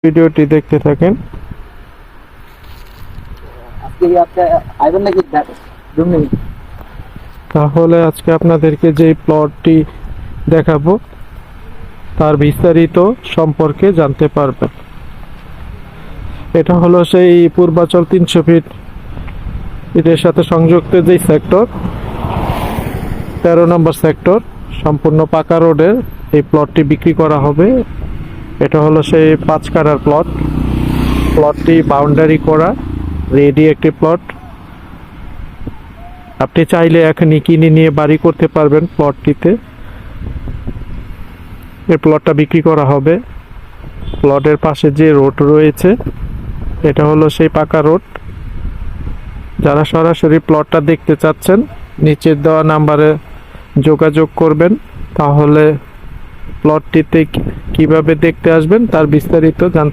ভিডিওটি দেখতে থাকেন। তাহলে আজকে আপনাদেরকে যে প্লটটি দেখাবো তার বিস্তারিত সম্পর্কে জানতে পারবেন। এটা হলো সেই পূর্বাচল 300 ফিট এর সাথে সংযুক্ত যে সেক্টর 13 নম্বর সেক্টর, সম্পূর্ণ পাকা রোডের এই প্লটটি বিক্রি করা হবে। এটা হলো সেই 5 কাঠার প্লটটি বাউন্ডারি করা রেডি একটি প্লট। আপনি চাইলে এখনই কিনে নিয়ে বাড়ি করতে পারবেন প্লটটিতে। এই প্লটটা বিক্রি করা হবে। প্লটের পাশে যে রোড রয়েছে এটা হলো সেই পাকা রোড। যারা সরাসরি প্লটটা দেখতে চাচ্ছেন নিচের দেওয়া নাম্বারে যোগাযোগ করবেন। তাহলে প্লটটিতে কিভাবে দেখতে আসবেন তার বিস্তারিত জানতে